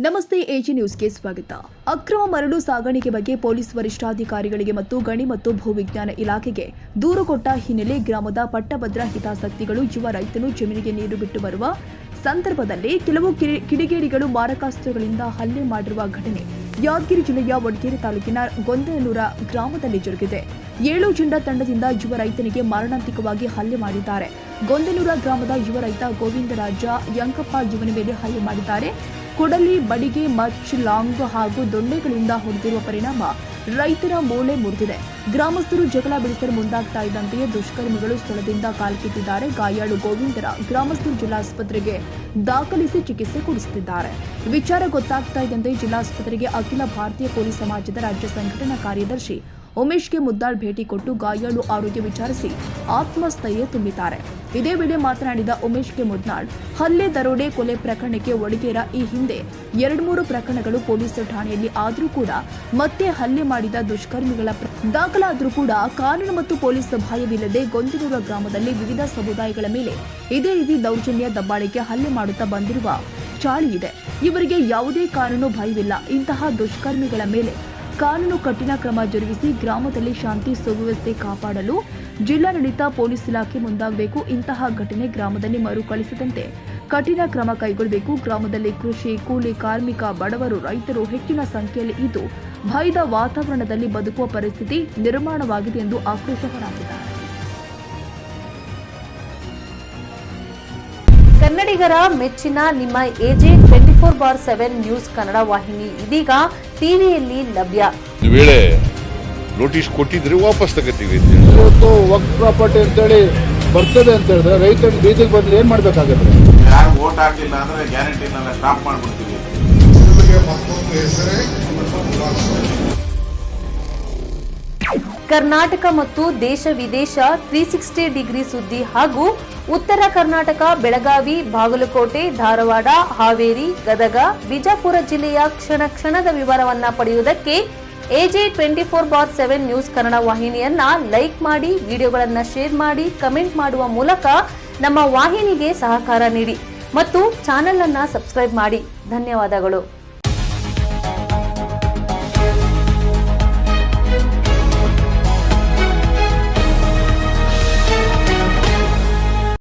ನಮಸ್ತೆ ಎಜಿ ನ್ಯೂಸ್ಗೆ ಸ್ವಾಗತ. ಅಕ್ರಮ ಮರಳು ಸಾಗಾಣಿಕೆ ಬಗ್ಗೆ ಪೊಲೀಸ್ ವರಿಷ್ಠಾಧಿಕಾರಿಗಳಿಗೆ ಮತ್ತು ಗಣಿ ಮತ್ತು ಭೂವಿಜ್ಞಾನ ಇಲಾಖೆಗೆ ದೂರು ಕೊಟ್ಟ ಹಿನ್ನೆಲೆ ಗ್ರಾಮದ ಪಟ್ಟಭದ್ರ ಹಿತಾಸಕ್ತಿಗಳು ಯುವ ರೈತನು ಜಮೀನಿಗೆ ನೀರು ಬಿಟ್ಟು ಬರುವ ಸಂದರ್ಭದಲ್ಲಿ ಕೆಲವು ಕಿಡಿಗೇಡಿಗಳು ಮಾರಕಾಸ್ತ್ರಗಳಿಂದ ಹಲ್ಲೆ ಮಾಡಿರುವ ಘಟನೆ ಯಾದಗಿರಿ ಜಿಲ್ಲೆಯ ವಡಗೇರಿ ತಾಲೂಕಿನ ಗೊಂದನೂರ ಗ್ರಾಮದಲ್ಲಿ ಜರುಗಿದೆ. 7 ಜಂಡ ತಂಡದಿಂದ ಯುವ ರೈತನಿಗೆ ಮಾರಣಾಂತಿಕವಾಗಿ ಹಲ್ಲೆ ಮಾಡಿದ್ದಾರೆ. ಗೊಂದನೂರ ಗ್ರಾಮದ ಯುವ ರೈತ ಗೋವಿಂದರಾಜ ಯಂಕಪ್ಪ ಯುವನ ಮೇಲೆ ಹಲ್ಲೆ ಮಾಡಿದ್ದಾರೆ. ಕೊಡಲಿ, ಬಡಿಗೆ, ಮಚ್, ಲಾಂಗ್ ಹಾಗೂ ದೊಣ್ಣೆಗಳಿಂದ ಹೊಡೆದಿರುವ ಪರಿಣಾಮ ರೈತರ ಮೂಳೆ ಮುರಿದಿದೆ. ಗ್ರಾಮಸ್ಥರು ಜಗಳ ಬಿಡಿಸಲು ಮುಂದಾಗ್ತಾ ಇದ್ದಂತೆಯೇ ದುಷ್ಕರ್ಮಿಗಳು ಸ್ಥಳದಿಂದ ಕಾಲ್ಕಿತ್ತಿದ್ದಾರೆ. ಗಾಯಾಳು ಗೋವಿಂದರ ಗ್ರಾಮಸ್ಥರು ಜಿಲ್ಲಾಸ್ಪತ್ರೆಗೆ ದಾಖಲಿಸಿ ಚಿಕಿತ್ಸೆ ಕೊಡಿಸುತ್ತಿದ್ದಾರೆ. ವಿಚಾರ ಗೊತ್ತಾಗ್ತಾ ಇದ್ದಂತೆ ಜಿಲ್ಲಾಸ್ಪತ್ರೆಗೆ ಅಖಿಲ ಭಾರತೀಯ ಪೊಲೀಸ್ ಸಮಾಜದ ರಾಜ್ಯ ಸಂಘಟನಾ ಕಾರ್ಯದರ್ಶಿ ಉಮೇಶ್ಗೆ ಮುದ್ದಾಳ್ ಭೇಟಿ ಕೊಟ್ಟು ಗಾಯಾಳು ಆರೋಗ್ಯ ವಿಚಾರಿಸಿ ಆತ್ಮಸ್ಥೈರ್ಯ ತುಂಬಿದ್ದಾರೆ. ಇದೇ ವೇಳೆ ಮಾತನಾಡಿದ ಉಮೇಶ್ಗೆ ಮುದ್ದಾಳ್, ಹಲ್ಲೆ, ದರೋಡೆ, ಕೊಲೆ ಪ್ರಕರಣಕ್ಕೆ ವಡಗೇರ ಈ ಹಿಂದೆ 2-3 ಪ್ರಕರಣಗಳು ಪೊಲೀಸ್ ಠಾಣೆಯಲ್ಲಿ ಆದರೂ ಕೂಡ ಮತ್ತೆ ಹಲ್ಲೆ ಮಾಡಿದ ದುಷ್ಕರ್ಮಿಗಳ ದಾಖಲಾದರೂ ಕೂಡ ಕಾನೂನು ಮತ್ತು ಪೊಲೀಸ್ ಭಯವಿಲ್ಲದೆ ಗೊಂದನೂರ ಗ್ರಾಮದಲ್ಲಿ ವಿವಿಧ ಸಮುದಾಯಗಳ ಮೇಲೆ ಇದೇ ರೀತಿ ದೌರ್ಜನ್ಯ, ದಬ್ಬಾಳಿಕೆ, ಹಲ್ಲೆ ಮಾಡುತ್ತಾ ಬಂದಿರುವ ಚಾಳಿ ಇದೆ. ಇವರಿಗೆ ಯಾವುದೇ ಕಾನೂನು ಭಯವಿಲ್ಲ. ಇಂತಹ ದುಷ್ಕರ್ಮಿಗಳ ಮೇಲೆ ಕಾನೂನು ಕಠಿಣ ಕ್ರಮ ಜರುಗಿಸಿ ಗ್ರಾಮದಲ್ಲಿ ಶಾಂತಿ ಸುವ್ಯವಸ್ಥೆ ಕಾಪಾಡಲು ಜಿಲ್ಲಾಡಳಿತ, ಪೊಲೀಸ್ ಇಲಾಖೆ ಮುಂದಾಗಬೇಕು. ಇಂತಹ ಘಟನೆ ಗ್ರಾಮದಲ್ಲಿ ಮರುಕಳಿಸದಂತೆ ಕಠಿಣ ಕ್ರಮ ಕೈಗೊಳ್ಳಬೇಕು. ಗ್ರಾಮದಲ್ಲಿ ಕೃಷಿ, ಕೂಲಿ ಕಾರ್ಮಿಕ, ಬಡವರು, ರೈತರು ಹೆಚ್ಚಿನ ಸಂಖ್ಯೆಯಲ್ಲಿ ಇದ್ದು ಭಯದ ವಾತಾವರಣದಲ್ಲಿ ಬದುಕುವ ಪರಿಸ್ಥಿತಿ ನಿರ್ಮಾಣವಾಗಿದೆ ಎಂದು ಆಕ್ರೋಶ ಹೊರಹಾಕಿದ್ದಾರೆ. ಕನ್ನಡಿಗರ ಮೆಚ್ಚಿನ ನಿಮ್ಮ ಎಜೆ 24/7 ನ್ಯೂಸ್ ಕನ್ನಡ ವಾಹಿನಿ ಇದೀಗ ಟಿವಿಯಲ್ಲಿ ಲಭ್ಯ. ವೇಳೆ ನೋಟಿಸ್ ಕೊಟ್ಟಿದ್ರೆ ವಾಪಸ್ ತಗೋತೀವಿ. ಇವತ್ತು ವಕ್ಫ್ ಪ್ರಾಪರ್ಟಿ ಅಂತೇಳಿ ಬರ್ತದೆ ಅಂತ ಹೇಳಿದ್ರೆ ರೈತರ ಬೀದಿಗೆ ಬಂದ್ರೆ ಏನ್ ಮಾಡ್ಬೇಕಾಗತ್ತೆ? ಯಾರು ವೋಟ್ ಹಾಕಿಲ್ಲ ಅಂದ್ರೆ ಗ್ಯಾರಂಟಿನೆಲ್ಲ ಸ್ಟಾಪ್ ಮಾಡ್ಬಿಡ್ತೀವಿ. ಕರ್ನಾಟಕ ಮತ್ತು ದೇಶ ವಿದೇಶ 360 ಡಿಗ್ರಿ ಸುದ್ದಿ ಹಾಗೂ ಉತ್ತರ ಕರ್ನಾಟಕ, ಬೆಳಗಾವಿ, ಬಾಗಲಕೋಟೆ, ಧಾರವಾಡ, ಹಾವೇರಿ, ಗದಗ, ಬಿಜಾಪುರ ಜಿಲ್ಲೆಯ ಕ್ಷಣ ಕ್ಷಣದ ವಿವರವನ್ನ ಪಡೆಯುವುದಕ್ಕೆ ಎಜೆ 24/7 ನ್ಯೂಸ್ ಕನ್ನಡ ವಾಹಿನಿಯನ್ನ ಲೈಕ್ ಮಾಡಿ, ವಿಡಿಯೋಗಳನ್ನ ಶೇರ್ ಮಾಡಿ, ಕಮೆಂಟ್ ಮಾಡುವ ಮೂಲಕ ನಮ್ಮ ವಾಹಿನಿಗೆ ಸಹಕಾರ ನೀಡಿ ಮತ್ತು ಚಾನೆಲ್ ಅನ್ನ ಸಬ್ಸ್ಕ್ರೈಬ್ ಮಾಡಿ. ಧನ್ಯವಾದಗಳು.